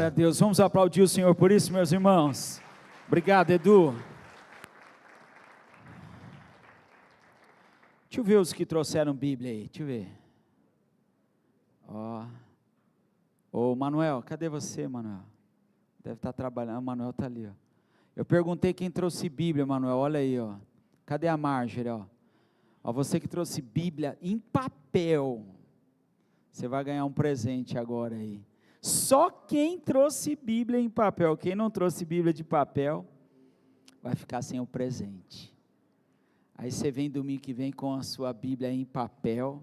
Glória a Deus, vamos aplaudir o Senhor por isso, meus irmãos. Obrigado, Edu. Deixa eu ver os que trouxeram Bíblia aí, deixa eu ver. Ô Manuel, cadê você, Manuel? Deve estar trabalhando, o Manuel está ali, ó. Eu perguntei quem trouxe Bíblia, Manuel, olha aí, ó. Cadê a Marjorie, ó? Ó, você que trouxe Bíblia em papel, você vai ganhar um presente agora aí. Só quem trouxe Bíblia em papel, quem não trouxe Bíblia de papel, vai ficar sem o presente. Aí você vem domingo que vem com a sua Bíblia em papel,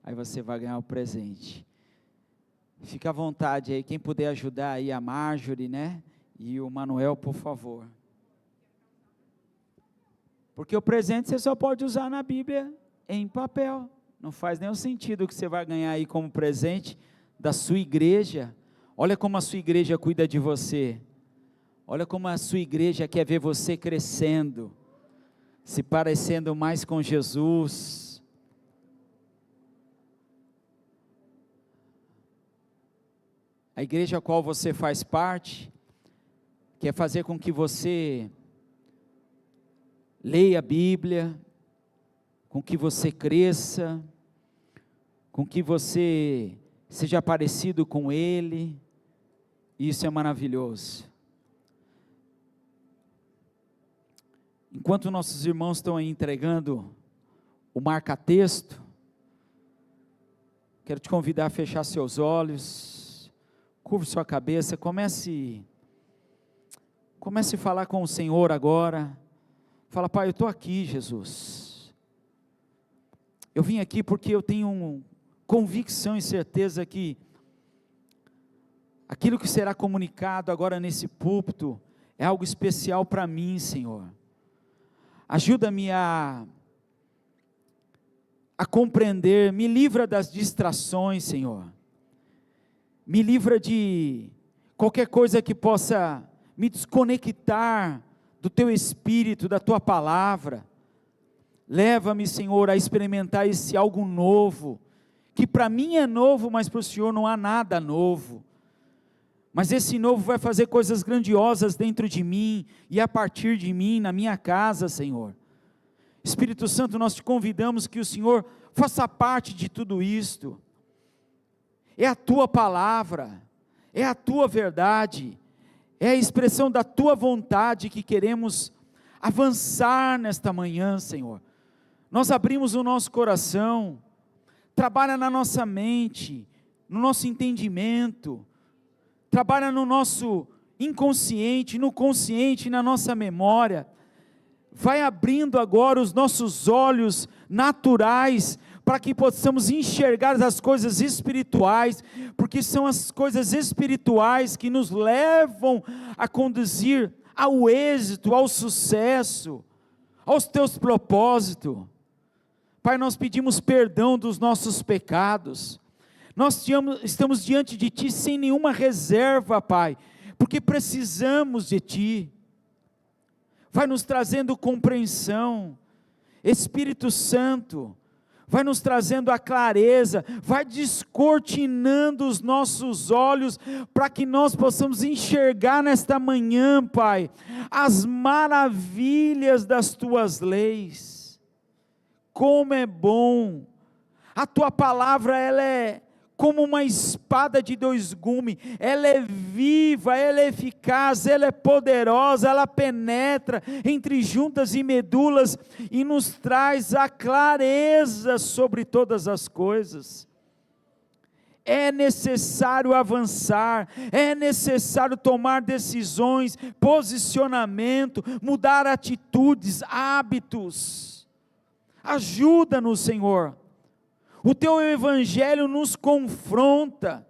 aí você vai ganhar o presente. Fica à vontade aí, quem puder ajudar aí a Marjorie, né? E o Manuel, por favor. Porque o presente você só pode usar na Bíblia em papel. Não faz nenhum sentido o que você vai ganhar aí como presente da sua igreja. Olha como a sua igreja cuida de você. Olha como a sua igreja quer ver você crescendo, se parecendo mais com Jesus. A igreja a qual você faz parte quer fazer com que você leia a Bíblia, com que você cresça, com que você seja parecido com Ele. Isso é maravilhoso. Enquanto nossos irmãos estão aí entregando o marca-texto, quero te convidar a fechar seus olhos, curve sua cabeça, comece a falar com o Senhor agora. Fala: Pai, eu estou aqui, Jesus. Eu vim aqui porque eu tenho convicção e certeza que aquilo que será comunicado agora nesse púlpito é algo especial para mim, Senhor. Ajuda-me a compreender, me livra das distrações, Senhor. Me livra de qualquer coisa que possa me desconectar do Teu Espírito, da Tua Palavra. Leva-me, Senhor, a experimentar esse algo novo, que para mim é novo, mas para o Senhor não há nada novo. Mas esse novo vai fazer coisas grandiosas dentro de mim, e a partir de mim, na minha casa, Senhor. Espírito Santo, nós te convidamos que o Senhor faça parte de tudo isto. É a Tua Palavra, é a Tua verdade, é a expressão da Tua vontade que queremos avançar nesta manhã, Senhor. Nós abrimos o nosso coração, trabalha na nossa mente, no nosso entendimento, trabalha no nosso inconsciente, no consciente, na nossa memória. Vai abrindo agora os nossos olhos naturais, para que possamos enxergar as coisas espirituais, porque são as coisas espirituais que nos levam a conduzir ao êxito, ao sucesso, aos Teus propósitos. Pai, nós pedimos perdão dos nossos pecados. Nós estamos diante de Ti sem nenhuma reserva, Pai, porque precisamos de Ti. Vai nos trazendo compreensão, Espírito Santo, vai nos trazendo a clareza, vai descortinando os nossos olhos, para que nós possamos enxergar nesta manhã, Pai, as maravilhas das Tuas leis. Como é bom, a Tua palavra, ela é como uma espada de dois gumes, ela é viva, ela é eficaz, ela é poderosa, ela penetra entre juntas e medulas, e nos traz a clareza sobre todas as coisas. É necessário avançar, é necessário tomar decisões, posicionamento, mudar atitudes, hábitos. Ajuda-nos, Senhor. O Teu Evangelho nos confronta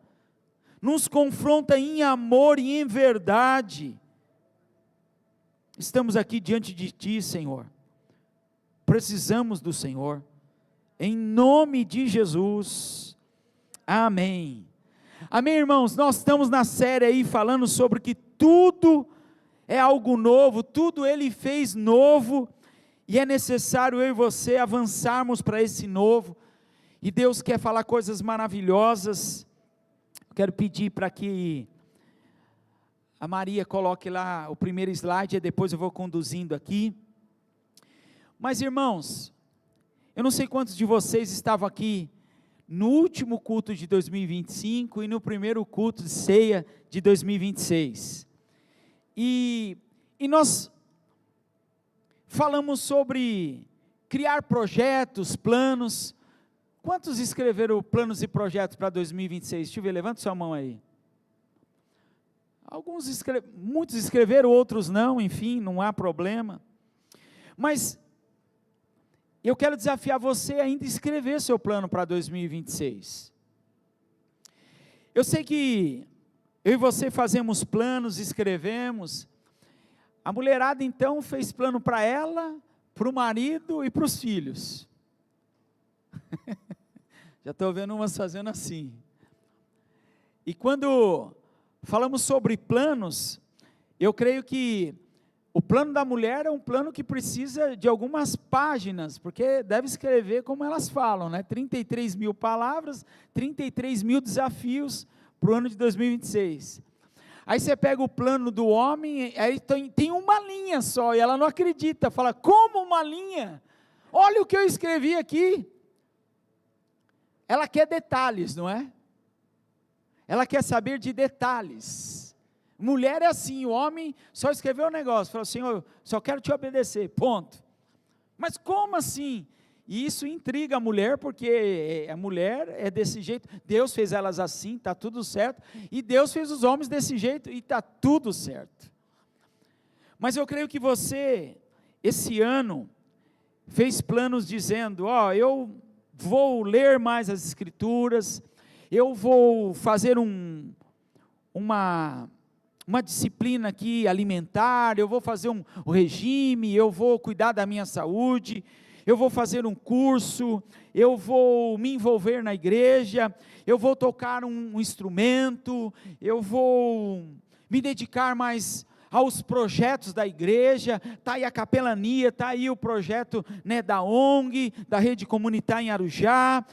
em amor e em verdade. Estamos aqui diante de Ti, Senhor, precisamos do Senhor, em nome de Jesus, amém. Amém, irmãos. Nós estamos na série aí falando sobre que tudo é algo novo, tudo Ele fez novo, e é necessário eu e você avançarmos para esse novo. E Deus quer falar coisas maravilhosas. Eu quero pedir para que a Maria coloque lá o primeiro slide, e depois eu vou conduzindo aqui. Mas irmãos, eu não sei quantos de vocês estavam aqui no último culto de 2025 e no primeiro culto de ceia de 2026. E nós falamos sobre criar projetos, planos. Quantos escreveram planos e projetos para 2026? Deixa eu ver, levanta sua mão aí. Muitos escreveram, outros não, enfim, não há problema. Mas eu quero desafiar você ainda a escrever seu plano para 2026. Eu sei que eu e você fazemos planos, escrevemos. A mulherada então fez plano para ela, para o marido e para os filhos. Já estou vendo umas fazendo assim. E quando falamos sobre planos, eu creio que o plano da mulher é um plano que precisa de algumas páginas, porque deve escrever como elas falam, né? 33 mil palavras, 33 mil desafios para o ano de 2026. Aí você pega o plano do homem, aí tem uma linha só, e ela não acredita, fala, como uma linha? Olha o que eu escrevi aqui. Ela quer detalhes, não é? Ela quer saber de detalhes. Mulher é assim, o homem só escreveu um negócio, falou assim, eu só quero te obedecer, ponto. Mas como assim? E isso intriga a mulher, porque a mulher é desse jeito, Deus fez elas assim, está tudo certo, e Deus fez os homens desse jeito, e está tudo certo. Mas eu creio que você, esse ano, fez planos dizendo, eu vou ler mais as Escrituras, eu vou fazer uma disciplina aqui alimentar, eu vou fazer um regime, eu vou cuidar da minha saúde, eu vou fazer um curso, eu vou me envolver na igreja, eu vou tocar um instrumento, eu vou me dedicar mais aos projetos da igreja, está aí a capelania, está aí o projeto, né, da ONG, da rede comunitária em Arujá,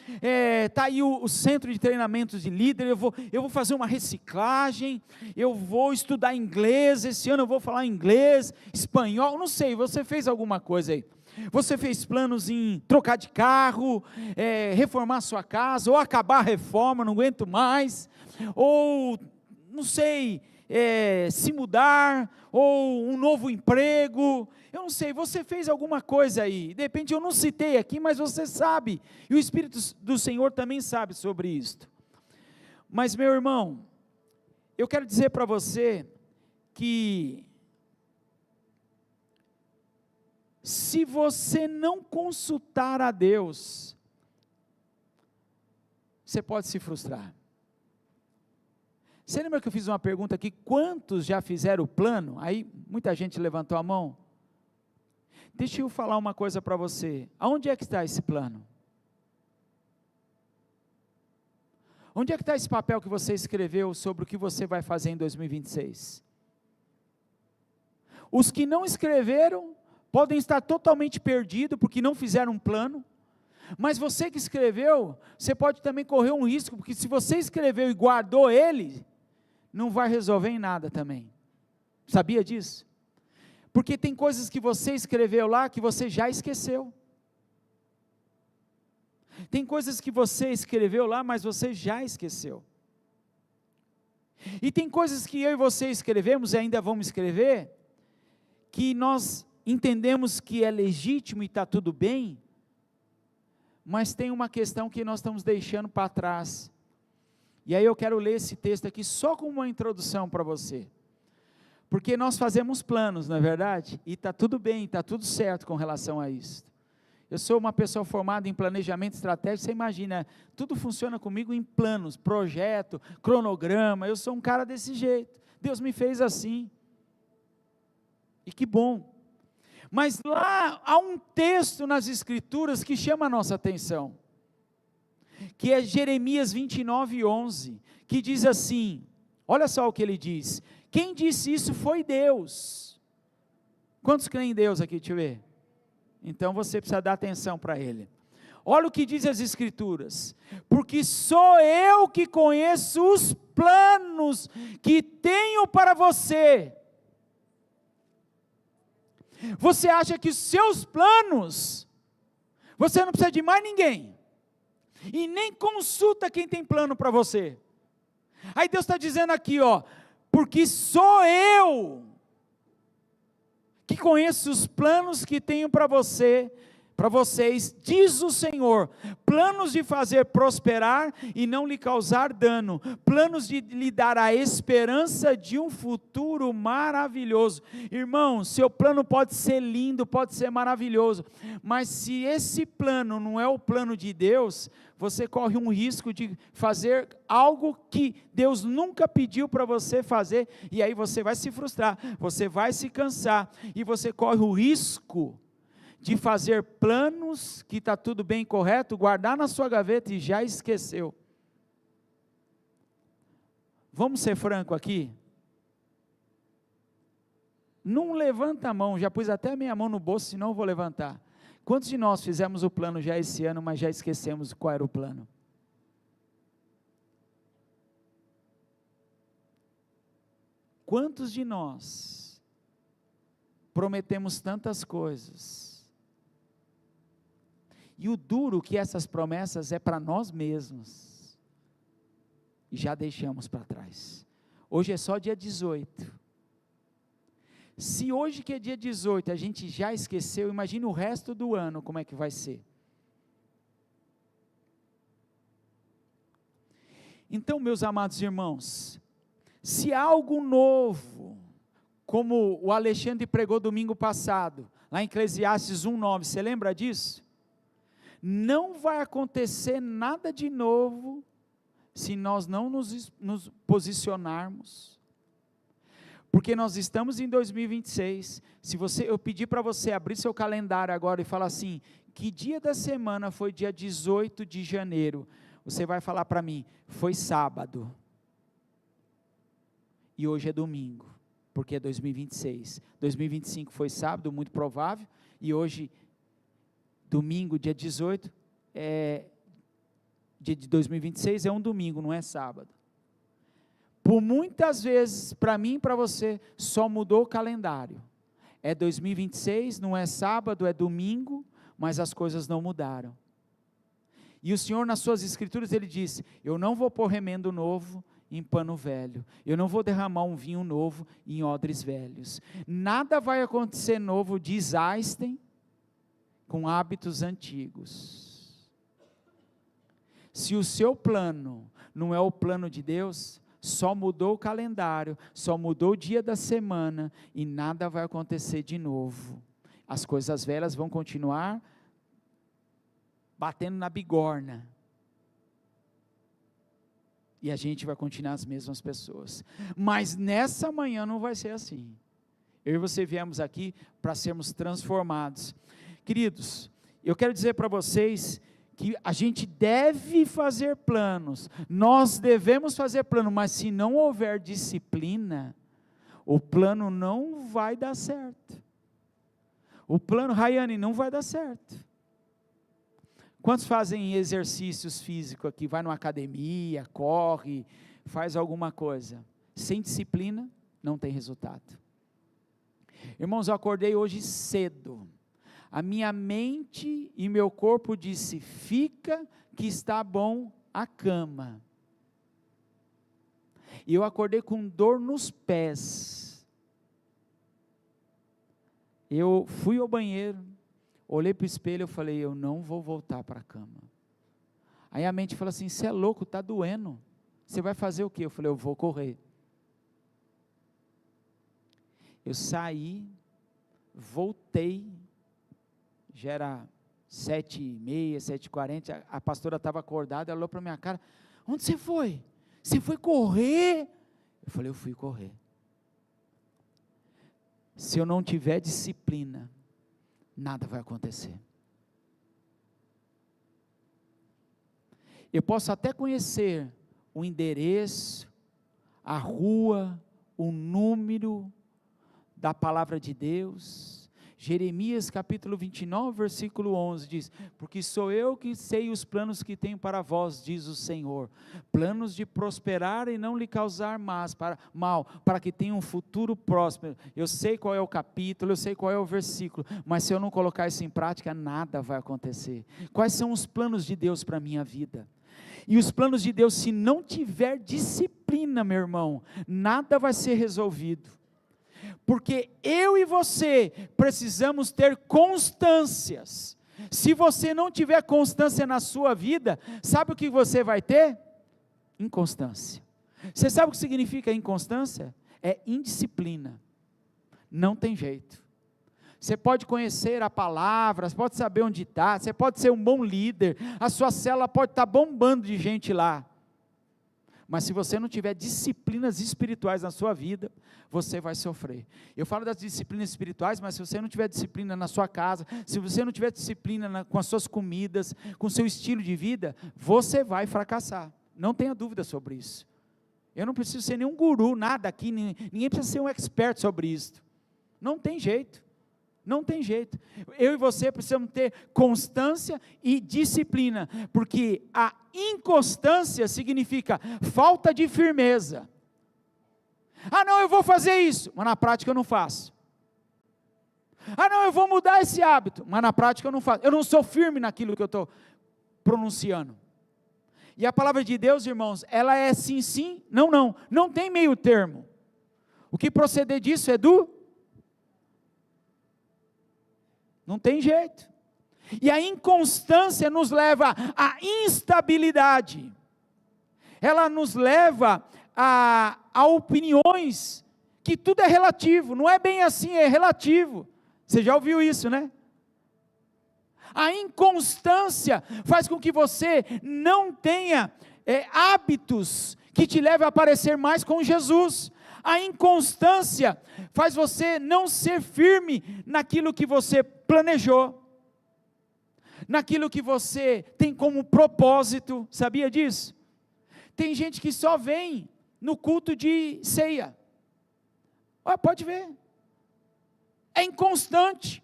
está aí o centro de treinamentos de líder, eu vou fazer uma reciclagem, eu vou estudar inglês, esse ano eu vou falar inglês, espanhol, não sei, você fez alguma coisa aí. Você fez planos em trocar de carro, reformar sua casa, ou acabar a reforma, não aguento mais, ou, não sei, se mudar, ou um novo emprego, eu não sei, você fez alguma coisa aí, de repente eu não citei aqui, mas você sabe, e o Espírito do Senhor também sabe sobre isto. Mas meu irmão, eu quero dizer para você, que se você não consultar a Deus, você pode se frustrar. Você lembra que eu fiz uma pergunta aqui, quantos já fizeram o plano? Aí muita gente levantou a mão. Deixa eu falar uma coisa para você, aonde é que está esse plano? Onde é que está esse papel que você escreveu sobre o que você vai fazer em 2026? Os que não escreveram, podem estar totalmente perdidos, porque não fizeram um plano, mas você que escreveu, você pode também correr um risco, porque se você escreveu e guardou ele, não vai resolver em nada também, sabia disso? Porque tem coisas que você escreveu lá, que você já esqueceu, tem coisas que você escreveu lá, mas você já esqueceu, e tem coisas que eu e você escrevemos, e ainda vamos escrever, que nós entendemos que é legítimo e está tudo bem, mas tem uma questão que nós estamos deixando para trás, e aí eu quero ler esse texto aqui só como uma introdução para você, porque nós fazemos planos, não é verdade? E está tudo bem, está tudo certo com relação a isso. Eu sou uma pessoa formada em planejamento estratégico, você imagina, tudo funciona comigo em planos, projeto, cronograma, eu sou um cara desse jeito, Deus me fez assim, e que bom. Mas lá há um texto nas Escrituras que chama a nossa atenção, que é Jeremias 29:11, que diz assim, olha só o que ele diz, quem disse isso foi Deus. Quantos creem em Deus aqui, deixa eu ver? Então você precisa dar atenção para ele. Olha o que diz as Escrituras, porque sou eu que conheço os planos que tenho para você. Você acha que os seus planos, você não precisa de mais ninguém, e nem consulta quem tem plano para você. Aí Deus está dizendo aqui, porque sou eu que conheço os planos que tenho para você, para vocês, diz o Senhor, planos de fazer prosperar e não lhe causar dano, planos de lhe dar a esperança de um futuro maravilhoso. Irmão, seu plano pode ser lindo, pode ser maravilhoso, mas se esse plano não é o plano de Deus, você corre um risco de fazer algo que Deus nunca pediu para você fazer, e aí você vai se frustrar, você vai se cansar, e você corre o risco de fazer planos que está tudo bem, correto, guardar na sua gaveta e já esqueceu. Vamos ser franco aqui? Não levanta a mão, já pus até a minha mão no bolso, senão eu vou levantar. Quantos de nós fizemos o plano já esse ano, mas já esquecemos qual era o plano? Quantos de nós prometemos tantas coisas, e o duro que essas promessas é para nós mesmos, e já deixamos para trás. Hoje é só dia 18, se hoje que é dia 18, a gente já esqueceu, imagine o resto do ano, como é que vai ser? Então, meus amados irmãos, se algo novo, como o Alexandre pregou domingo passado, lá em Eclesiastes 1:9, você lembra disso? Não vai acontecer nada de novo, se nós não nos posicionarmos, porque nós estamos em 2026, eu pedir para você abrir seu calendário agora e falar assim, que dia da semana foi dia 18 de janeiro, você vai falar para mim, foi sábado, e hoje é domingo, porque é 2026, 2025 foi sábado, muito provável, e hoje, domingo, dia 18, dia de 2026, é um domingo, não é sábado. Por muitas vezes, para mim e para você, só mudou o calendário, é 2026, não é sábado, é domingo, mas as coisas não mudaram, e o Senhor nas suas escrituras, Ele diz, eu não vou pôr remendo novo em pano velho, eu não vou derramar um vinho novo em odres velhos, nada vai acontecer novo, diz Einstein, com hábitos antigos. Se o seu plano não é o plano de Deus, só mudou o calendário, só mudou o dia da semana, e nada vai acontecer de novo, as coisas velhas vão continuar batendo na bigorna, e a gente vai continuar as mesmas pessoas, mas nessa manhã não vai ser assim, eu e você viemos aqui para sermos transformados. Queridos, eu quero dizer para vocês que a gente deve fazer planos, nós devemos fazer plano, mas se não houver disciplina, o plano não vai dar certo. O plano, Rayane, não vai dar certo. Quantos fazem exercícios físicos aqui, vai numa academia, corre, faz alguma coisa, sem disciplina, não tem resultado. Irmãos, eu acordei hoje cedo, a minha mente e meu corpo disse, fica que está bom a cama, e eu acordei com dor nos pés, eu fui ao banheiro, olhei para o espelho, eu falei, eu não vou voltar para a cama, aí a mente falou assim, você é louco, está doendo, você vai fazer o quê? Eu falei, eu vou correr, eu saí, voltei, já era 7h30, 7h40, a pastora estava acordada, ela olhou para a minha cara, onde você foi? Você foi correr? Eu falei, eu fui correr. Se eu não tiver disciplina, nada vai acontecer. Eu posso até conhecer o endereço, a rua, o número da palavra de Deus, Jeremias capítulo 29, versículo 11 diz: porque sou eu que sei os planos que tenho para vós, diz o Senhor, planos de prosperar e não lhe causar mal, para que tenha um futuro próspero. Eu sei qual é o capítulo, eu sei qual é o versículo, mas se eu não colocar isso em prática, nada vai acontecer. Quais são os planos de Deus para a minha vida? E os planos de Deus, se não tiver disciplina, meu irmão, nada vai ser resolvido. Porque eu e você precisamos ter constâncias. Se você não tiver constância na sua vida, sabe o que você vai ter? Inconstância. Você sabe o que significa inconstância? É indisciplina. Não tem jeito. Você pode conhecer a palavra, você pode saber onde está, você pode ser um bom líder, a sua célula pode estar bombando de gente lá, mas se você não tiver disciplinas espirituais na sua vida, você vai sofrer. Eu falo das disciplinas espirituais, mas se você não tiver disciplina na sua casa, se você não tiver disciplina com as suas comidas, com o seu estilo de vida, você vai fracassar, não tenha dúvida sobre isso. Eu não preciso ser nenhum guru, nada aqui, ninguém precisa ser um expert sobre isso, não tem jeito. Não tem jeito, eu e você precisamos ter constância e disciplina, porque a inconstância significa falta de firmeza. Ah não, eu vou fazer isso, mas na prática eu não faço. Ah não, eu vou mudar esse hábito, mas na prática eu não faço, eu não sou firme naquilo que eu estou pronunciando. E a palavra de Deus, irmãos, ela é sim, sim, não, não, não tem meio termo. O que proceder disso é não tem jeito. E a inconstância nos leva à instabilidade. Ela nos leva a opiniões que tudo é relativo. Não é bem assim, é relativo. Você já ouviu isso, né? A inconstância faz com que você não tenha hábitos que te levem a parecer mais com Jesus. A inconstância faz você não ser firme naquilo que você planejou, naquilo que você tem como propósito, sabia disso? Tem gente que só vem no culto de ceia, pode ver, é inconstante,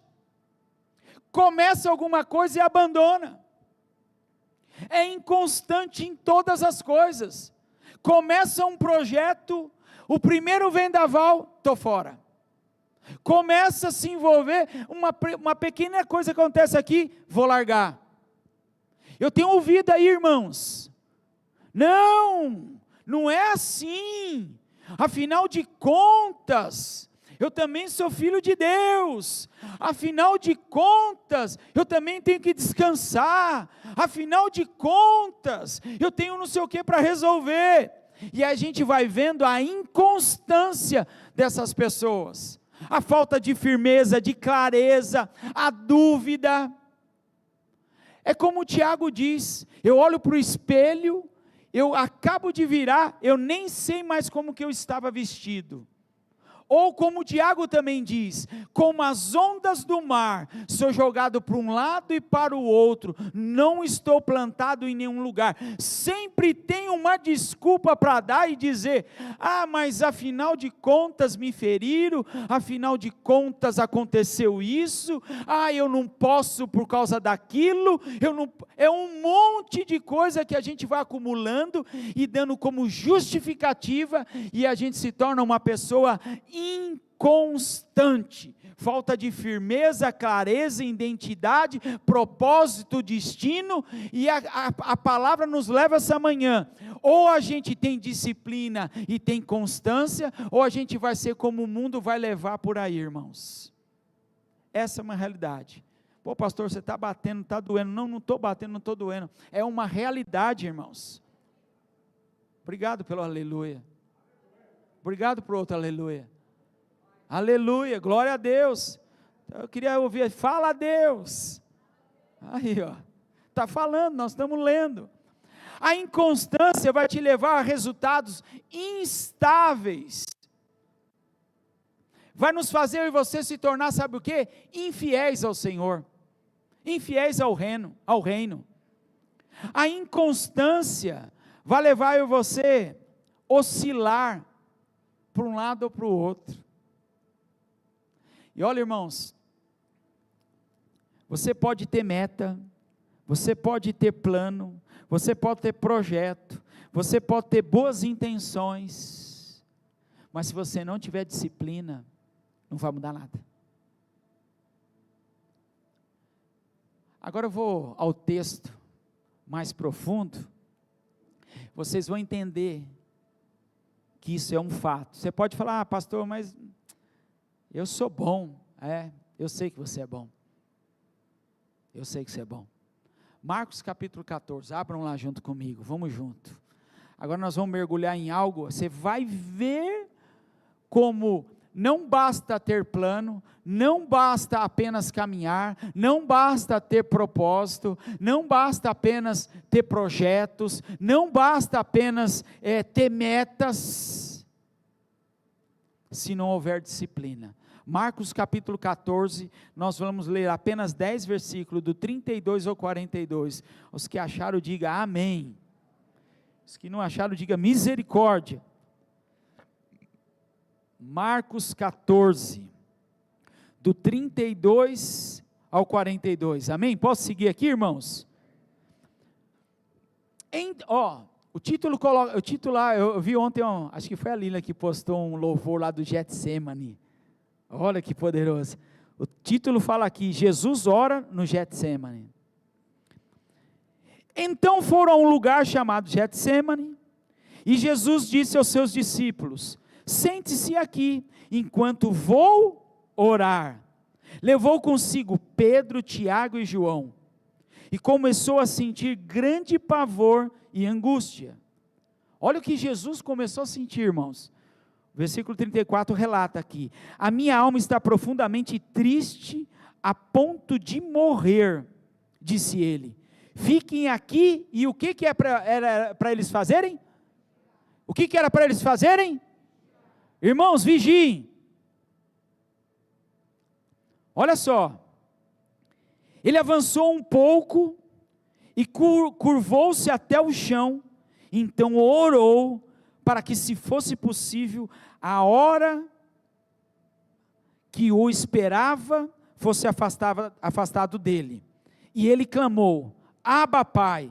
começa alguma coisa e abandona, é inconstante em todas as coisas, começa um projeto, o primeiro vendaval, estou fora. Começa a se envolver, uma pequena coisa acontece aqui, vou largar. Eu tenho ouvido aí, irmãos, não é assim, afinal de contas, eu também sou filho de Deus, afinal de contas, eu também tenho que descansar, afinal de contas, eu tenho não sei o que para resolver. E a gente vai vendo a inconstância dessas pessoas, a falta de firmeza, de clareza, a dúvida. É como o Tiago diz, eu olho para o espelho, eu acabo de virar, eu nem sei mais como que eu estava vestido. Ou como o Tiago também diz, como as ondas do mar, sou jogado para um lado e para o outro, não estou plantado em nenhum lugar, sempre tenho uma desculpa para dar e dizer, mas afinal de contas me feriram, afinal de contas aconteceu isso, eu não posso por causa daquilo, é um monte de coisa que a gente vai acumulando e dando como justificativa, e a gente se torna uma pessoa inconstante, falta de firmeza, clareza, identidade, propósito, destino, e a palavra nos leva essa manhã, ou a gente tem disciplina e tem constância, ou a gente vai ser como o mundo vai levar por aí, irmãos. Essa é uma realidade. Pô pastor, você está batendo, está doendo. Não estou batendo, não estou doendo, é uma realidade, irmãos. Obrigado pelo aleluia, obrigado por outro aleluia. Aleluia, glória a Deus. Eu queria ouvir, fala a Deus. Aí está falando, nós estamos lendo. A inconstância vai te levar a resultados instáveis. Vai nos fazer eu e você se tornar, sabe o quê? Infiéis ao Senhor, infiéis ao reino. A inconstância vai levar eu e você oscilar para um lado ou para o outro. E olha, irmãos, Você pode ter meta, você pode ter plano, você pode ter projeto, você pode ter boas intenções, mas se você não tiver disciplina, não vai mudar nada. Agora eu vou ao texto mais profundo, vocês vão entender que isso é um fato. Você pode falar, pastor, mas eu sou bom. Eu sei que você é bom. Eu sei que você é bom. Marcos capítulo 14, abram lá junto comigo, vamos junto. Agora nós vamos mergulhar em algo, você vai ver como não basta ter plano, não basta apenas caminhar, não basta ter propósito, não basta apenas ter projetos, não basta apenas ter metas, se não houver disciplina. Marcos capítulo 14, nós vamos ler apenas 10 versículos, do 32 ao 42, os que acharam diga amém, os que não acharam diga misericórdia. Marcos 14, do 32 ao 42, amém? Posso seguir aqui, irmãos? O título lá, eu vi ontem, acho que foi a Lila que postou um louvor lá do Getsemane, olha que poderoso, o título fala aqui, Jesus ora no Getsemane. Então foram a um lugar chamado Getsemane, e Jesus disse aos seus discípulos, sente-se aqui, enquanto vou orar. Levou consigo Pedro, Tiago e João, e começou a sentir grande pavor e angústia. Olha o que Jesus começou a sentir, irmãos. O versículo 34 relata aqui, a minha alma está profundamente triste, a ponto de morrer, disse ele. Fiquem aqui, e o que era para eles fazerem? O que era para eles fazerem? Irmãos, vigiem. Olha só, ele avançou um pouco, e curvou-se até o chão, então orou, para que se fosse possível, a hora que o esperava, fosse afastado dele, e ele clamou, Abba Pai,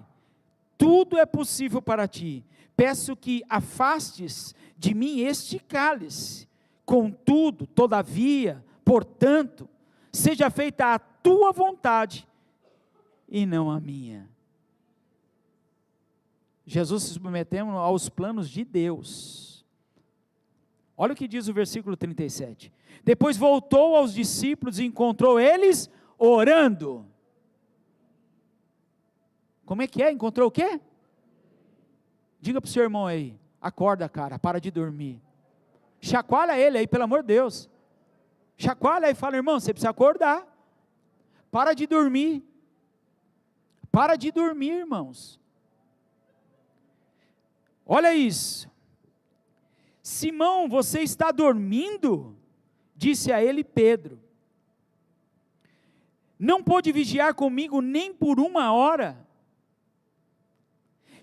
tudo é possível para ti, peço que afastes de mim este cálice, contudo, todavia, portanto, seja feita a tua vontade, e não a minha. Jesus se submetendo aos planos de Deus. Olha o que diz o versículo 37, depois voltou aos discípulos e encontrou eles orando. Como é que é? Encontrou o quê? Diga para o seu irmão aí, acorda cara, para de dormir, chacoalha ele aí, pelo amor de Deus, chacoalha aí e fala, irmão, você precisa acordar, para de dormir, irmãos. Olha isso, Simão, você está dormindo? Disse a ele Pedro, não pôde vigiar comigo nem por 1 hora?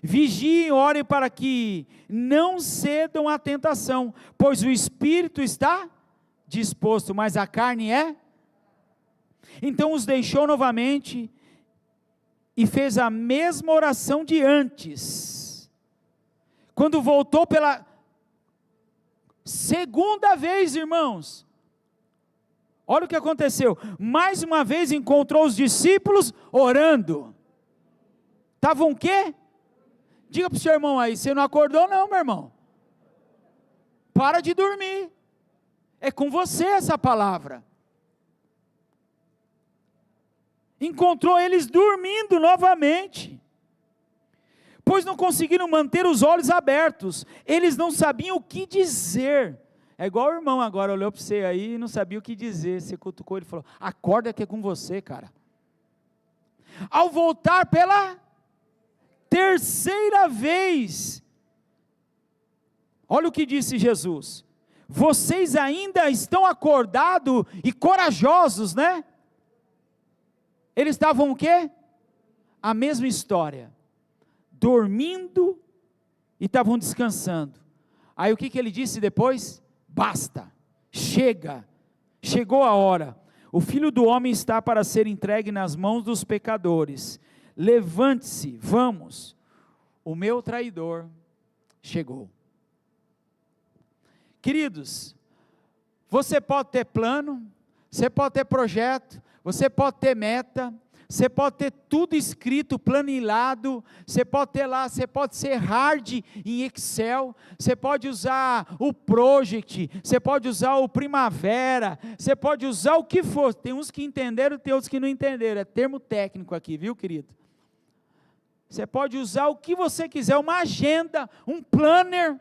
Vigiem e orem para que não cedam à tentação, pois o espírito está disposto, mas a carne é? Então os deixou novamente, e fez a mesma oração de antes. Quando voltou pela segunda vez, irmãos, olha o que aconteceu, mais uma vez encontrou os discípulos orando. Estavam o quê? Diga para o seu irmão aí, você não acordou não, meu irmão, para de dormir, é com você essa palavra. Encontrou eles dormindo novamente, pois não conseguiram manter os olhos abertos, eles não sabiam o que dizer. É igual o irmão agora, olhou para você aí e não sabia o que dizer, você cutucou ele e falou, acorda que é com você cara. Ao voltar pela terceira vez, olha o que disse Jesus, vocês ainda estão acordados e corajosos, né? Eles estavam o quê? A mesma história, dormindo e estavam descansando. Aí o que ele disse depois? Basta, chega, chegou a hora, O Filho do Homem está para ser entregue nas mãos dos pecadores. Levante-se, vamos, o meu traidor chegou. Queridos, você pode ter plano, você pode ter projeto, você pode ter meta, você pode ter tudo escrito, planilhado, você pode ter lá, você pode ser hard em Excel, você pode usar o Project, você pode usar o Primavera, você pode usar o que for. Tem uns que entenderam, tem outros que não entenderam, é termo técnico aqui, viu, querido? Você pode usar o que você quiser, uma agenda, um planner,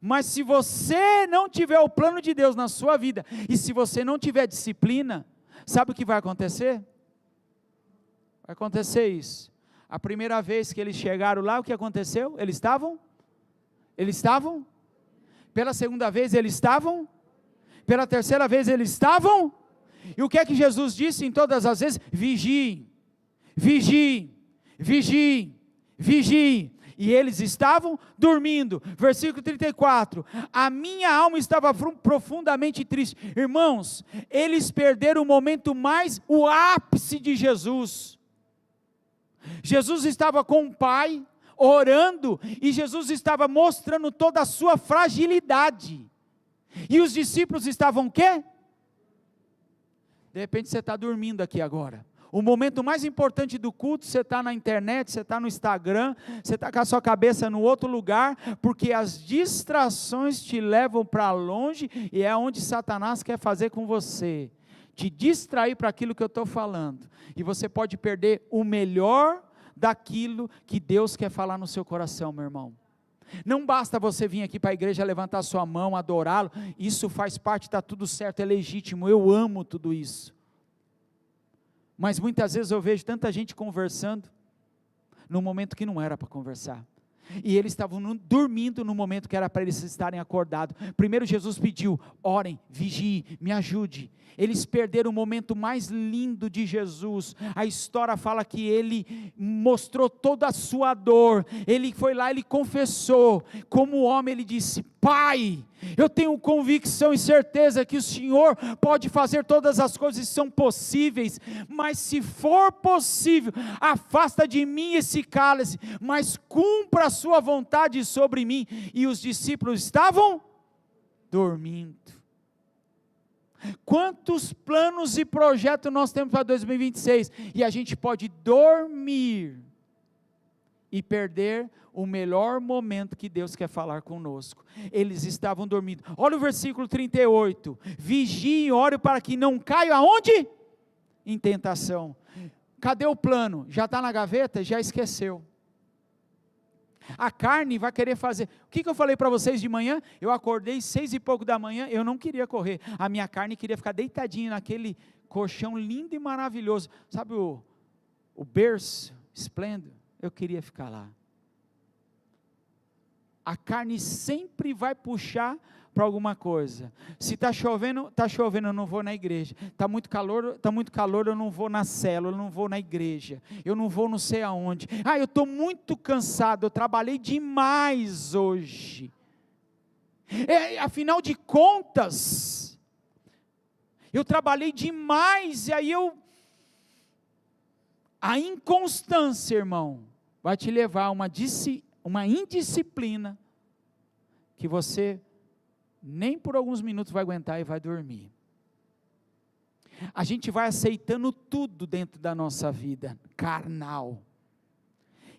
mas se você não tiver o plano de Deus na sua vida, e se você não tiver disciplina, sabe o que vai acontecer? Vai acontecer isso. A primeira vez que eles chegaram lá, o que aconteceu? Eles estavam? Pela segunda vez eles estavam? Pela terceira vez eles estavam? E o que é que Jesus disse em todas as vezes? Vigiem, vigiem, vigiem, vigiem. E eles estavam dormindo. Versículo 34, a minha alma estava profundamente triste. Irmãos, eles perderam o momento o ápice de Jesus. Jesus estava com o Pai, orando, e Jesus estava mostrando toda a sua fragilidade. E os discípulos estavam o quê? De repente você está dormindo aqui agora. O momento mais importante do culto, você está na internet, você está no Instagram, você está com a sua cabeça no outro lugar, porque as distrações te levam para longe, e é onde Satanás quer fazer com você, te distrair para aquilo que eu estou falando, e você pode perder o melhor daquilo que Deus quer falar no seu coração, meu irmão. Não basta você vir aqui para a igreja, levantar sua mão, adorá-lo, isso faz parte, está tudo certo, é legítimo, eu amo tudo isso. Mas muitas vezes eu vejo tanta gente conversando, num momento que não era para conversar, e eles estavam dormindo no momento que era para eles estarem acordados. Primeiro Jesus pediu, orem, vigiem, me ajude. Eles perderam o momento mais lindo de Jesus. A história fala que ele mostrou toda a sua dor, ele foi lá, ele confessou, como homem ele disse, Pai, eu tenho convicção e certeza que o Senhor pode fazer todas as coisas que são possíveis, mas se for possível, afasta de mim esse cálice, mas cumpra a sua vontade sobre mim. E os discípulos estavam dormindo. Quantos planos e projetos nós temos para 2026, e a gente pode dormir, e perder o melhor momento que Deus quer falar conosco. Eles estavam dormindo. Olha o versículo 38, vigiem e orem para que não caiam aonde? Em tentação. Cadê o plano? Já está na gaveta? Já esqueceu. A carne vai querer fazer, o que eu falei para vocês de manhã? Eu acordei 6 e pouco da manhã, eu não queria correr, a minha carne queria ficar deitadinha naquele colchão lindo e maravilhoso, sabe o berço esplêndido? Eu queria ficar lá. A carne sempre vai puxar para alguma coisa. Se está chovendo, eu não vou na igreja. Está muito calor, eu não vou na célula, eu não vou na igreja. Eu não vou não sei aonde. Eu estou muito cansado, eu trabalhei demais hoje. Afinal de contas, eu trabalhei demais, e aí a inconstância, irmão, vai te levar a uma indisciplina, que você nem por alguns minutos vai aguentar e vai dormir. A gente vai aceitando tudo dentro da nossa vida carnal.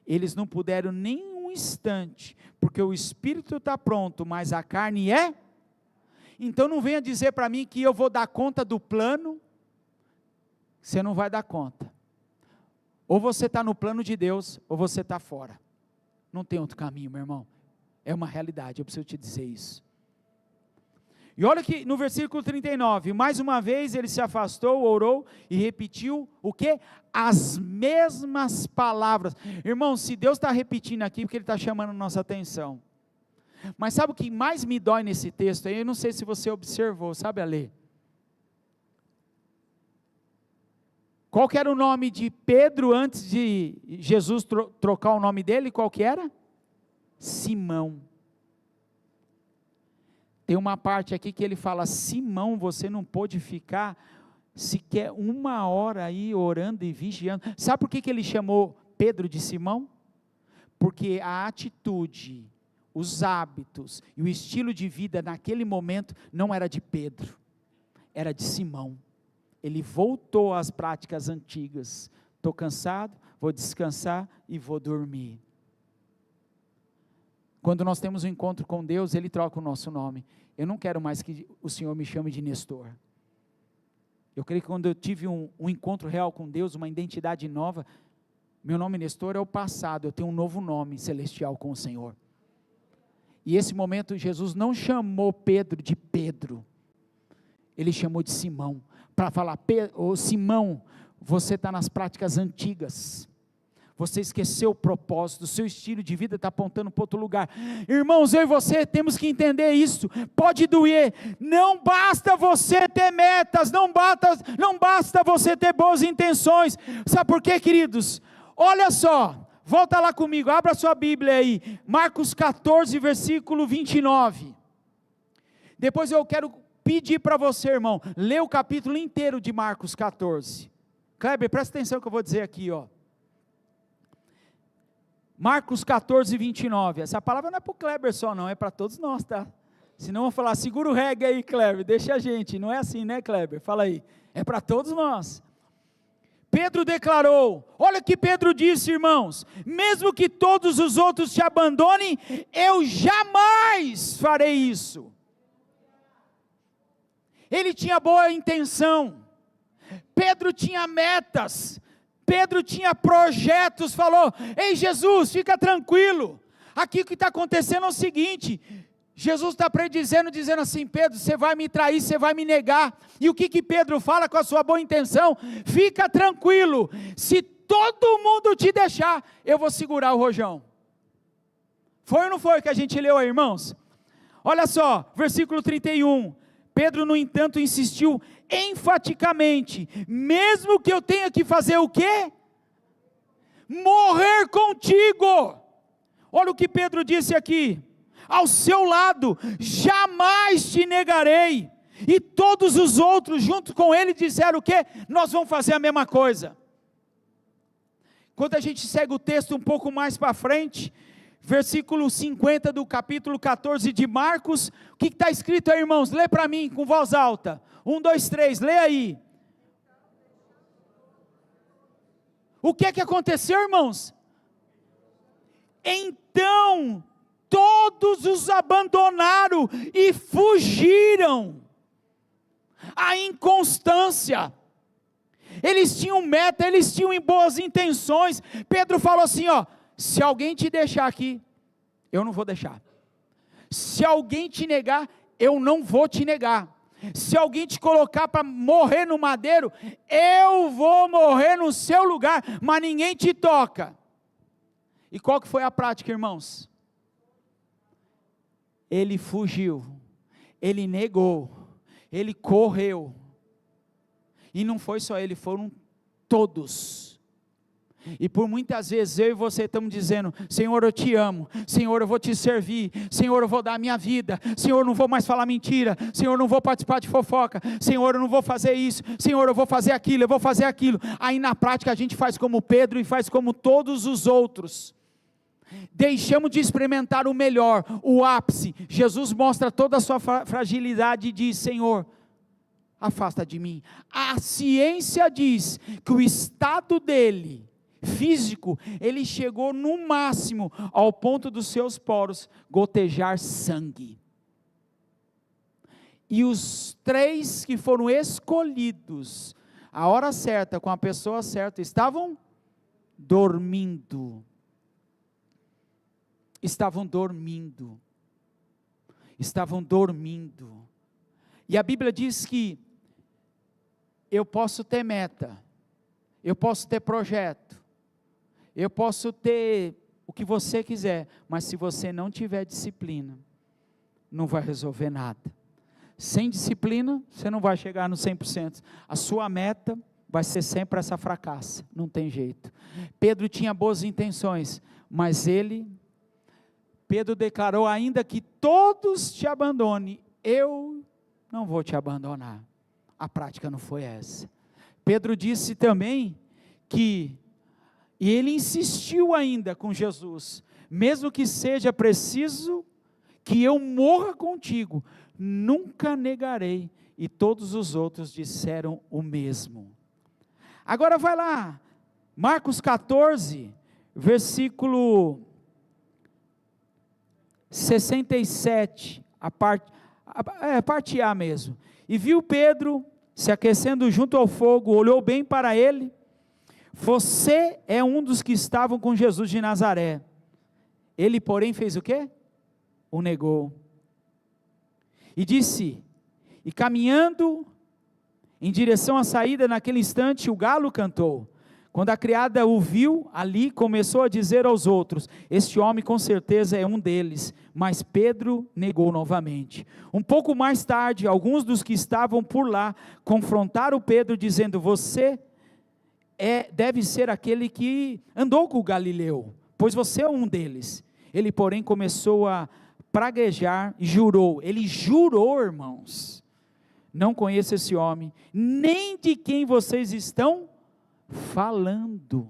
Eles não puderam nem um instante, porque o espírito está pronto, mas a carne é. Então não venha dizer para mim que eu vou dar conta do plano, você não vai dar conta. Ou você está no plano de Deus, ou você está fora. Não tem outro caminho, meu irmão. É uma realidade, eu preciso te dizer isso. E olha que no versículo 39, mais uma vez ele se afastou, orou e repetiu o quê? As mesmas palavras. Irmão, se Deus está repetindo aqui, porque Ele está chamando a nossa atenção. Mas sabe o que mais me dói nesse texto aí? Eu não sei se você observou, sabe, Ale? Qual que era o nome de Pedro antes de Jesus trocar o nome dele? Qual que era? Simão. Tem uma parte aqui que ele fala, Simão, você não pôde ficar sequer uma hora aí orando e vigiando. Sabe por que ele chamou Pedro de Simão? Porque a atitude, os hábitos e o estilo de vida naquele momento não era de Pedro, era de Simão. Ele voltou às práticas antigas. Estou cansado, vou descansar e vou dormir. Quando nós temos um encontro com Deus, Ele troca o nosso nome. Eu não quero mais que o Senhor me chame de Nestor. Eu creio que quando eu tive um encontro real com Deus, uma identidade nova, meu nome Nestor é o passado, eu tenho um novo nome celestial com o Senhor. E esse momento Jesus não chamou Pedro de Pedro, Ele chamou de Simão, para falar, Simão, você está nas práticas antigas, você esqueceu o propósito, o seu estilo de vida está apontando para outro lugar. Irmãos, eu e você temos que entender isso. Pode doer, não basta você ter metas, não basta você ter boas intenções. Sabe por quê, queridos? Olha só, volta lá comigo, abra sua Bíblia aí, Marcos 14, versículo 29. Depois eu quero pedir para você, irmão, ler o capítulo inteiro de Marcos 14. Kleber, presta atenção no que eu vou dizer aqui, ó. Marcos 14, 29, essa palavra não é para o Kleber só não, é para todos nós, tá? Senão eu vou falar, segura o reggae aí, Kleber, deixa a gente, não é assim, né, Kleber? Fala aí, é para todos nós. Pedro declarou, olha o que Pedro disse, irmãos, mesmo que todos os outros te abandonem, eu jamais farei isso. Ele tinha boa intenção, Pedro tinha metas, Pedro tinha projetos, falou, ei Jesus, fica tranquilo, aqui o que está acontecendo é o seguinte, Jesus está predizendo, dizendo assim, Pedro, você vai me trair, você vai me negar, e o que Pedro fala com a sua boa intenção? Fica tranquilo, se todo mundo te deixar, eu vou segurar o rojão. Foi ou não foi que a gente leu aí, irmãos? Olha só, versículo 31, Pedro no entanto insistiu enfaticamente, mesmo que eu tenha que fazer o quê? Morrer contigo. Olha o que Pedro disse aqui, ao seu lado, jamais te negarei, e todos os outros junto com ele disseram o quê? Nós vamos fazer a mesma coisa. Quando a gente segue o texto um pouco mais para frente, versículo 50 do capítulo 14 de Marcos, o que está escrito aí, irmãos? Lê para mim com voz alta, 1, 2, 3, lê aí. O que aconteceu, irmãos? Então, todos os abandonaram e fugiram. A inconstância, eles tinham meta, eles tinham boas intenções. Pedro falou assim, ó, se alguém te deixar aqui, eu não vou deixar. Se alguém te negar, eu não vou te negar. Se alguém te colocar para morrer no madeiro, eu vou morrer no seu lugar, mas ninguém te toca. E qual que foi a prática, irmãos? Ele fugiu, ele negou, ele correu, e não foi só ele, foram todos. E por muitas vezes eu e você estamos dizendo, Senhor eu te amo, Senhor eu vou te servir, Senhor eu vou dar a minha vida, Senhor eu não vou mais falar mentira, Senhor eu não vou participar de fofoca, Senhor eu não vou fazer isso, Senhor eu vou fazer aquilo, eu vou fazer aquilo. Aí na prática a gente faz como Pedro e faz como todos os outros. Deixamos de experimentar o melhor, o ápice. Jesus mostra toda a sua fragilidade e diz, Senhor, afasta de mim. A ciência diz que o estado dele, físico, ele chegou no máximo, ao ponto dos seus poros gotejar sangue. E os 3 que foram escolhidos, a hora certa, com a pessoa certa, estavam dormindo. Estavam dormindo. E a Bíblia diz que eu posso ter meta, eu posso ter projeto, eu posso ter o que você quiser, mas se você não tiver disciplina, não vai resolver nada. Sem disciplina, você não vai chegar no 100%. A sua meta vai ser sempre essa fracassa, não tem jeito. Pedro tinha boas intenções, mas Pedro declarou, ainda que todos te abandonem, eu não vou te abandonar. A prática não foi essa. Pedro disse também que, e ele insistiu ainda com Jesus, mesmo que seja preciso que eu morra contigo, nunca negarei. E todos os outros disseram o mesmo. Agora vai lá, Marcos 14, versículo 67, a parte A mesmo. E viu Pedro se aquecendo junto ao fogo, olhou bem para ele. Você é um dos que estavam com Jesus de Nazaré. Ele, porém, fez o quê? O negou. E disse, e caminhando em direção à saída, naquele instante o galo cantou. Quando a criada o viu ali, começou a dizer aos outros, este homem com certeza é um deles, mas Pedro negou novamente. Um pouco mais tarde, alguns dos que estavam por lá, confrontaram Pedro, dizendo, você deve ser aquele que andou com o Galileu, pois você é um deles. Ele, porém, começou a praguejar e jurou, ele jurou, irmãos, não conheço esse homem, nem de quem vocês estão falando.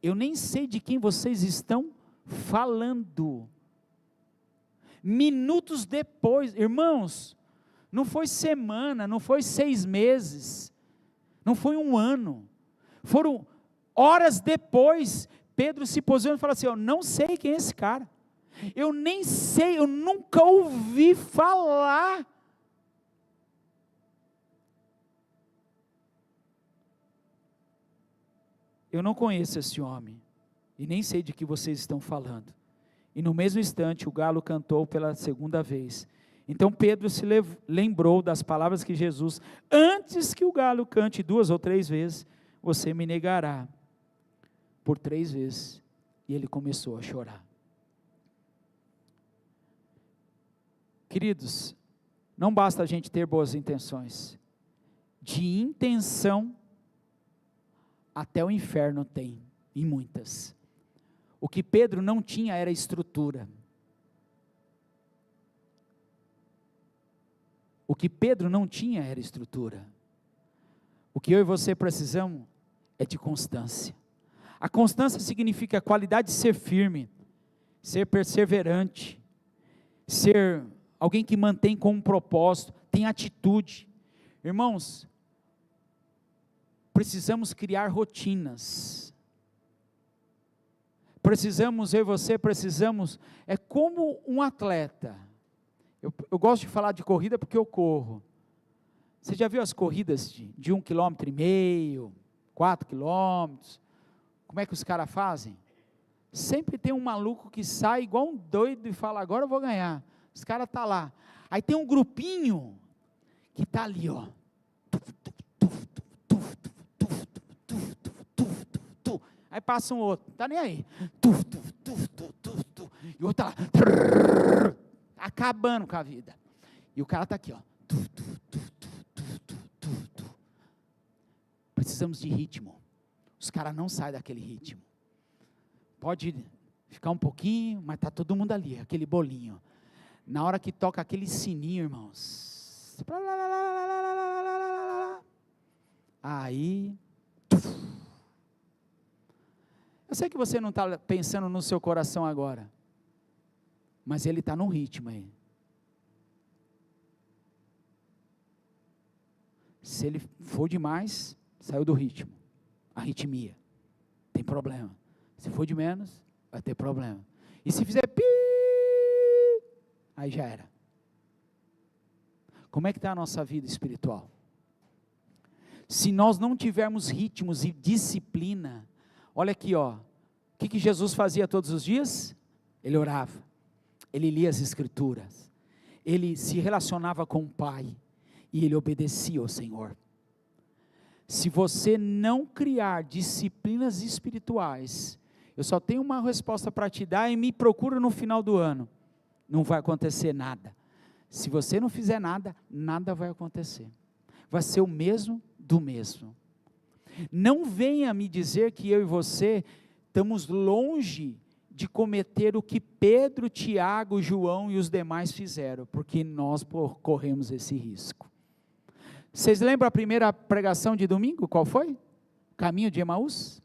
Eu nem sei de quem vocês estão falando. Minutos depois, irmãos, não foi semana, não foi 6 meses, não foi um ano, foram horas depois, Pedro se posicionou e falou assim, eu não sei quem é esse cara, eu nem sei, eu nunca ouvi falar. Eu não conheço esse homem, e nem sei de que vocês estão falando. E no mesmo instante o galo cantou pela segunda vez. Então Pedro se lembrou das palavras que Jesus, antes que o galo cante 2 ou 3 vezes, você me negará por 3 vezes. E ele começou a chorar. Queridos, não basta a gente ter boas intenções. De intenção, até o inferno tem, e muitas. O que Pedro não tinha era estrutura. O que Pedro não tinha era estrutura. O que eu e você precisamos é de constância. A constância significa a qualidade de ser firme, ser perseverante, ser alguém que mantém com um propósito, tem atitude. Irmãos, precisamos criar rotinas. Precisamos, eu e você precisamos, é como um atleta. Eu gosto de falar de corrida porque eu corro. Você já viu as corridas de 1,5 km, 4 km? Como é que os caras fazem? Sempre tem um maluco que sai igual um doido e fala, agora eu vou ganhar. Os caras estão lá. Aí tem um grupinho que está ali, ó. Aí passa um outro, não está nem aí. E o outro está lá. Acabando com a vida. E o cara está aqui, ó. Precisamos de ritmo. Os caras não saem daquele ritmo. Pode ficar um pouquinho, mas está todo mundo ali, aquele bolinho. Na hora que toca aquele sininho, irmãos. Aí. Eu sei que você não está pensando no seu coração agora. Mas ele está no ritmo aí. Se ele for demais, saiu do ritmo. Arritmia. Tem problema. Se for de menos, vai ter problema. E se fizer pi, aí já era. Como é que está a nossa vida espiritual? Se nós não tivermos ritmos e disciplina, olha aqui, ó. O que Jesus fazia todos os dias? Ele orava. Ele lia as escrituras. Ele se relacionava com o Pai. E ele obedecia ao Senhor. Se você não criar disciplinas espirituais, eu só tenho uma resposta para te dar e me procura no final do ano. Não vai acontecer nada. Se você não fizer nada, nada vai acontecer. Vai ser o mesmo do mesmo. Não venha me dizer que eu e você estamos longe de cometer o que Pedro, Tiago, João e os demais fizeram, porque nós corremos esse risco. Vocês lembram a primeira pregação de domingo? Qual foi? Caminho de Emaús?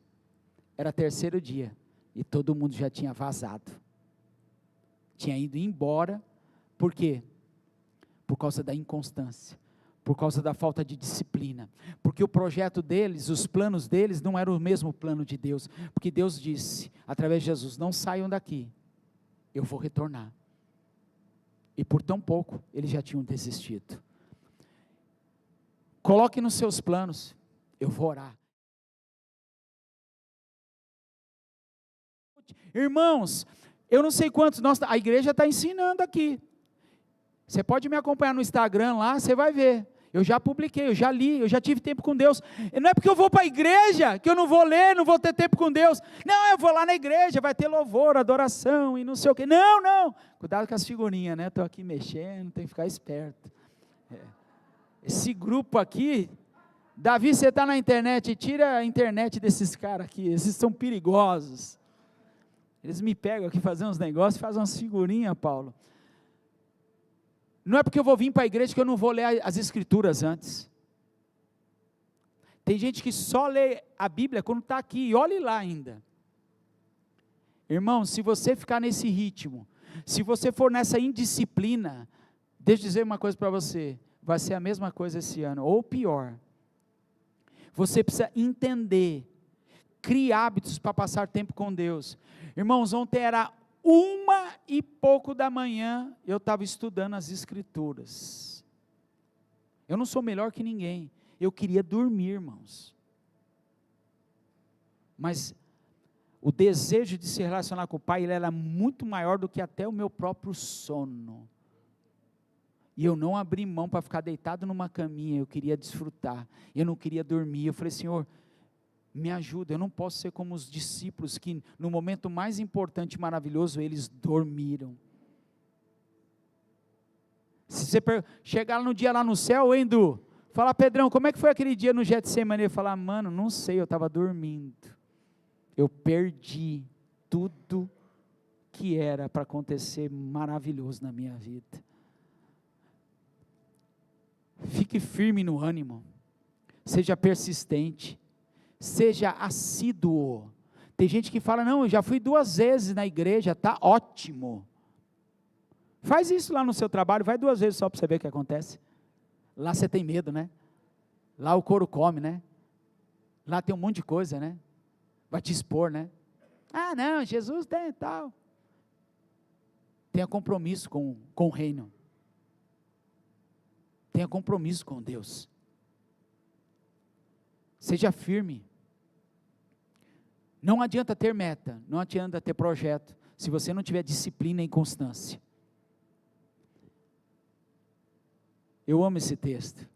Era terceiro dia, e todo mundo já tinha vazado, tinha ido embora. Por quê? Por causa da inconstância, por causa da falta de disciplina, porque o projeto deles, os planos deles não eram o mesmo plano de Deus, porque Deus disse, através de Jesus, não saiam daqui, eu vou retornar, e por tão pouco, eles já tinham desistido. Coloque nos seus planos, eu vou orar. Irmãos, eu não sei quantos, a igreja está ensinando aqui, você pode me acompanhar no Instagram lá, você vai ver, eu já publiquei, eu já li, eu já tive tempo com Deus, e não é porque eu vou para a igreja, que eu não vou ler, não vou ter tempo com Deus, não, eu vou lá na igreja, vai ter louvor, adoração, e não sei o que, não, cuidado com as figurinhas, né, estou aqui mexendo, tem que ficar esperto, esse grupo aqui, Davi, você está na internet, tira a internet desses caras aqui, esses são perigosos, eles me pegam aqui fazer uns negócios, fazem umas figurinhas, Paulo. Não é porque eu vou vir para a igreja que eu não vou ler as escrituras antes. Tem gente que só lê a Bíblia quando está aqui, e olhe lá ainda. Irmão, se você ficar nesse ritmo, se você for nessa indisciplina, deixa eu dizer uma coisa para você, vai ser a mesma coisa esse ano, ou pior. Você precisa entender, criar hábitos para passar tempo com Deus. Irmãos, ontem era 1h pouco da manhã, eu estava estudando as escrituras. Eu não sou melhor que ninguém, eu queria dormir, irmãos. Mas o desejo de se relacionar com o Pai, ele era muito maior do que até o meu próprio sono. E eu não abri mão para ficar deitado numa caminha, eu queria desfrutar, eu não queria dormir. Eu falei, Senhor, me ajuda, eu não posso ser como os discípulos que no momento mais importante e maravilhoso, eles dormiram. Se você chegar no dia lá no céu, hein, Du? Fala, Pedrão, como é que foi aquele dia no Getsemane? Ele falar, mano, não sei, eu estava dormindo, eu perdi tudo que era para acontecer maravilhoso na minha vida. Fique firme no ânimo, seja persistente, seja assíduo. Tem gente que fala, não, eu já fui 2 vezes na igreja, está ótimo. Faz isso lá no seu trabalho, vai 2 vezes só para você ver o que acontece. Lá você tem medo, né? Lá o couro come, né? Lá tem um monte de coisa, né? Vai te expor, né? Ah, não, Jesus tem tal. Tenha compromisso com o reino. Tenha compromisso com Deus. Seja firme. Não adianta ter meta, não adianta ter projeto, se você não tiver disciplina e constância. Eu amo esse texto.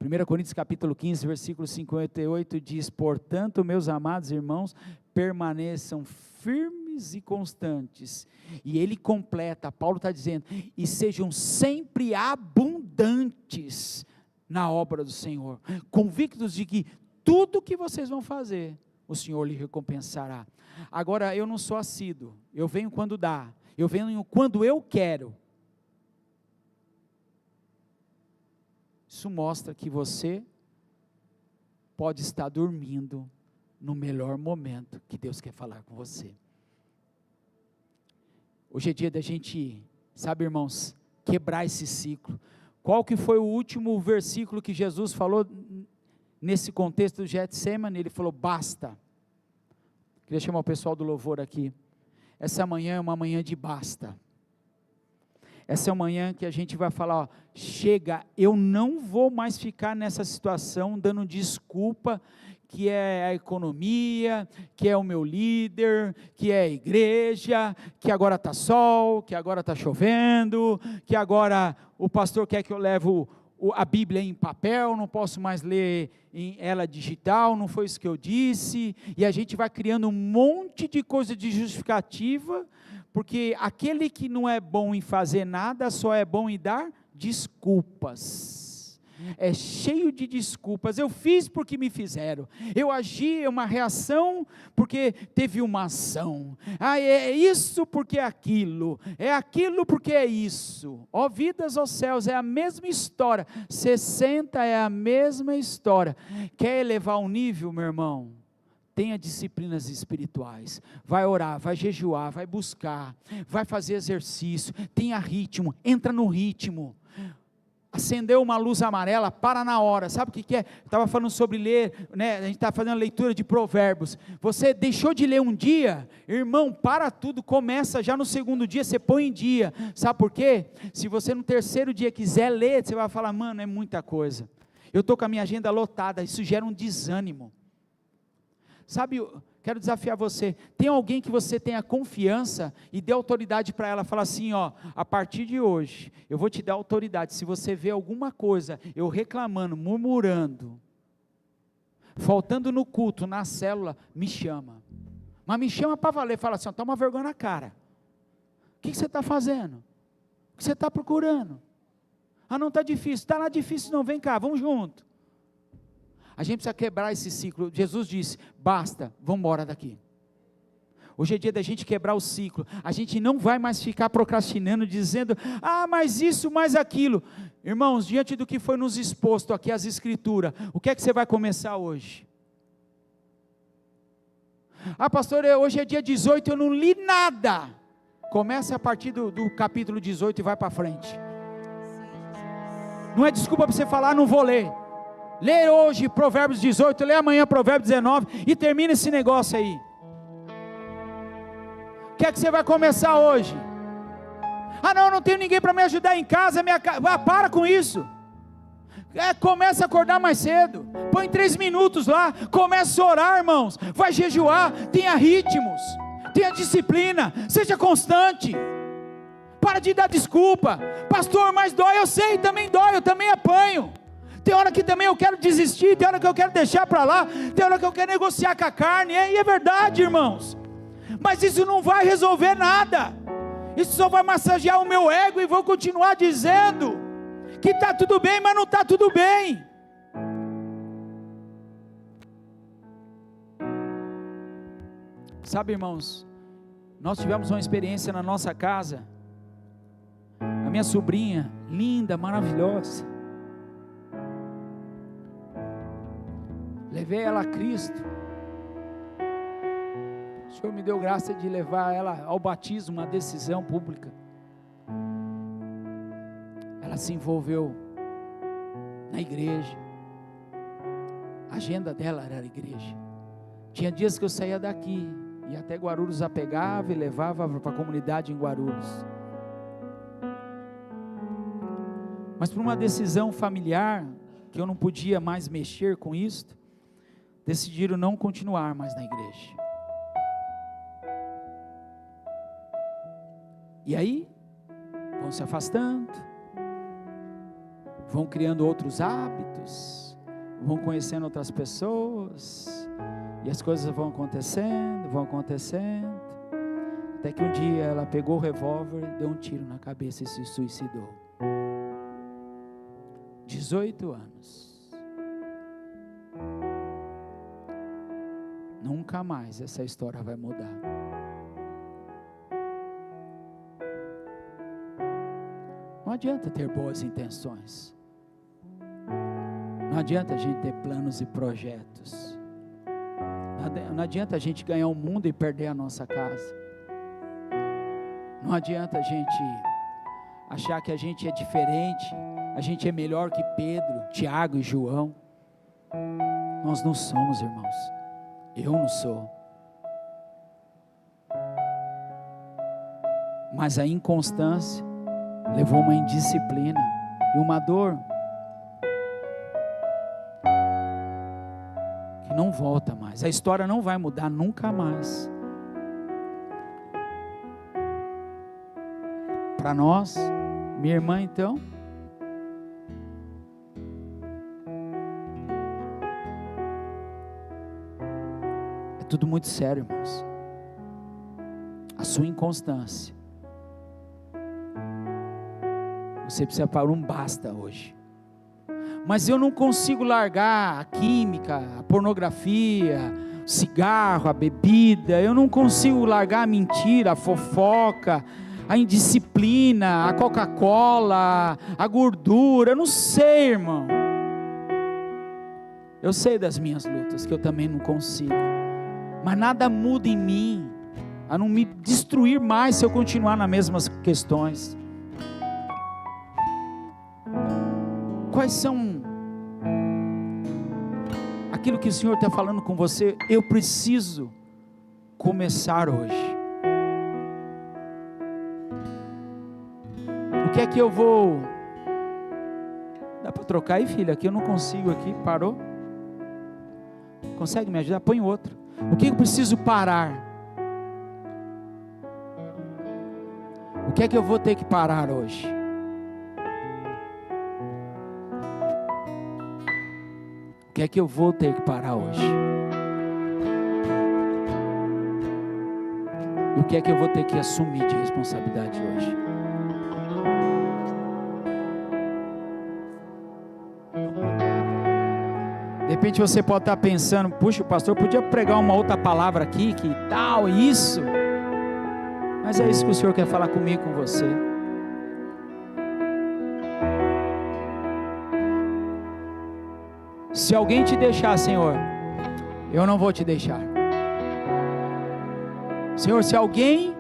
1 Coríntios capítulo 15, versículo 58 diz, portanto, meus amados irmãos, permaneçam firmes e constantes. E ele completa, Paulo está dizendo, e sejam sempre abundantes na obra do Senhor, convictos de que tudo que vocês vão fazer, o Senhor lhe recompensará. Agora, eu não sou assíduo, eu venho quando dá, eu venho quando eu quero. Isso mostra que você pode estar dormindo no melhor momento que Deus quer falar com você. Hoje é dia da gente, sabe, irmãos, quebrar esse ciclo. Qual que foi o último versículo que Jesus falou nesse contexto do Getsemane? Ele falou, basta. Queria chamar o pessoal do louvor aqui. Essa manhã é uma manhã de basta. Essa é uma manhã que a gente vai falar, ó, chega, eu não vou mais ficar nessa situação dando desculpa, que é a economia, que é o meu líder, que é a igreja, que agora está sol, que agora está chovendo, que agora o pastor quer que eu leve a Bíblia em papel, não posso mais ler em ela digital, não foi isso que eu disse, e a gente vai criando um monte de coisa de justificativa, porque aquele que não é bom em fazer nada, só é bom em dar desculpas. é cheio de desculpas. Eu fiz porque me fizeram, eu agi, é uma reação porque teve uma ação, é isso porque é aquilo porque é isso. Ó vidas, ó céus, é a mesma história, 60 é a mesma história. Quer elevar um nível, meu irmão? Tenha disciplinas espirituais, vai orar, vai jejuar, vai buscar, vai fazer exercício, tenha ritmo, entra no ritmo. Acendeu uma luz amarela, para na hora. Sabe o que é? Estava falando sobre ler, né? A gente está fazendo a leitura de Provérbios. Você deixou de ler um dia, irmão, para tudo, começa já no segundo dia, você põe em dia. Sabe por quê? Se você no terceiro dia quiser ler, você vai falar, mano, é muita coisa, eu estou com a minha agenda lotada, isso gera um desânimo. Sabe, quero desafiar você, tem alguém que você tenha confiança e dê autoridade para ela, fala assim, ó, a partir de hoje, eu vou te dar autoridade, se você vê alguma coisa, eu reclamando, murmurando, faltando no culto, na célula, me chama, mas me chama para valer, fala assim, ó, toma vergonha na cara, o que você está fazendo? O que você está procurando? Ah, não está difícil, está lá difícil não, vem cá, vamos junto. A gente precisa quebrar esse ciclo. Jesus disse, basta, vamos embora daqui. Hoje é dia da gente quebrar o ciclo. A gente não vai mais ficar procrastinando, dizendo, mas isso, mais aquilo. Irmãos, diante do que foi nos exposto aqui as escrituras, o que é que você vai começar hoje? Pastor, hoje é dia 18, eu não li nada. Comece a partir do capítulo 18 e vai para frente. Não é desculpa para você falar, não vou ler. Lê hoje Provérbios 18, lê amanhã Provérbios 19 e termina esse negócio aí. O que é que você vai começar hoje? Não tenho ninguém para me ajudar em casa, para com isso. Começa a acordar mais cedo, põe 3 minutos lá, começa a orar, irmãos, vai jejuar, tenha ritmos, tenha disciplina, seja constante. Para de dar desculpa, pastor, mas dói, eu sei, também dói, eu também apanho. Tem hora que também eu quero desistir, tem hora que eu quero deixar para lá, tem hora que eu quero negociar com a carne, e é verdade, irmãos, mas isso não vai resolver nada, isso só vai massagear o meu ego, e vou continuar dizendo, que está tudo bem, mas não está tudo bem. Sabe, irmãos, nós tivemos uma experiência na nossa casa, a minha sobrinha, linda, maravilhosa, levei ela a Cristo, o Senhor me deu graça de levar ela ao batismo, uma decisão pública, ela se envolveu na igreja, a agenda dela era a igreja, tinha dias que eu saía daqui, ia até Guarulhos, a pegava e levava para a comunidade em Guarulhos, mas por uma decisão familiar, que eu não podia mais mexer com isso, decidiram não continuar mais na igreja. E aí, vão se afastando, vão criando outros hábitos, vão conhecendo outras pessoas, e as coisas vão acontecendo, até que um dia ela pegou o revólver, deu um tiro na cabeça e se suicidou. 18 anos. Nunca mais essa história vai mudar. Não adianta ter boas intenções. Não adianta a gente ter planos e projetos. Não adianta a gente ganhar o mundo e perder a nossa casa. Não adianta a gente achar que a gente é diferente, a gente é melhor que Pedro, Tiago e João. Nós não somos, irmãos. Eu não sou. Mas a inconstância levou uma indisciplina e uma dor que não volta mais. A história não vai mudar nunca mais. Para nós, minha irmã, então, é tudo muito sério, irmãos. A sua inconstância, você precisa parar um basta hoje. mas eu não consigo largar a química, a pornografia, o cigarro, a bebida, eu não consigo largar a mentira, a fofoca, a indisciplina, a Coca-Cola, a gordura, eu não sei, irmão. Eu sei das minhas lutas, que eu também não consigo, mas nada muda em mim, a não me destruir mais se eu continuar nas mesmas questões. Quais são aquilo que o Senhor está falando com você? Eu preciso começar hoje. O que é que eu vou... Dá para trocar aí, filha? Aqui eu não consigo, aqui, parou? Consegue me ajudar? Põe outro. O que eu preciso parar? O que é que eu vou ter que parar hoje? O que é que eu vou ter que parar hoje? O que é que eu vou ter que assumir de responsabilidade hoje? De repente você pode estar pensando, puxa, o pastor podia pregar uma outra palavra aqui, que tal, isso. Mas é isso que o Senhor quer falar comigo, com você. Se alguém te deixar, Senhor, eu não vou te deixar. Senhor, se alguém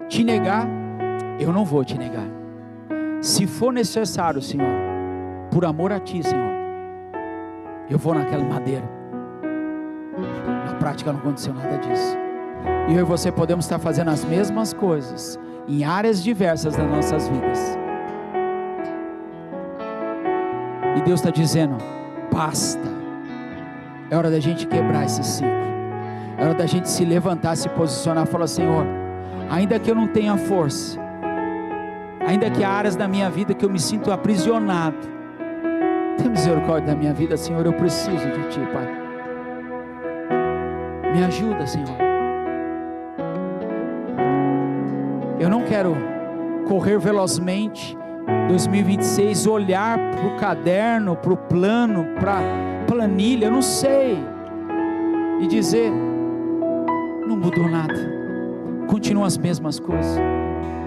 te negar, eu não vou te negar. Se for necessário, Senhor, por amor a Ti, Senhor, eu vou naquela madeira. Na prática não aconteceu nada disso. E eu e você podemos estar fazendo as mesmas coisas em áreas diversas das nossas vidas. E Deus está dizendo: basta. É hora da gente quebrar esse ciclo. É hora da gente se levantar, se posicionar e falar: Senhor, ainda que eu não tenha força, ainda que há áreas da minha vida que eu me sinto aprisionado, tem misericórdia da minha vida, Senhor, eu preciso de Ti, Pai. Me ajuda, Senhor. Eu não quero correr velozmente 2026, olhar para o caderno, para o plano, para a planilha, eu não sei, e dizer: não mudou nada, continuam as mesmas coisas.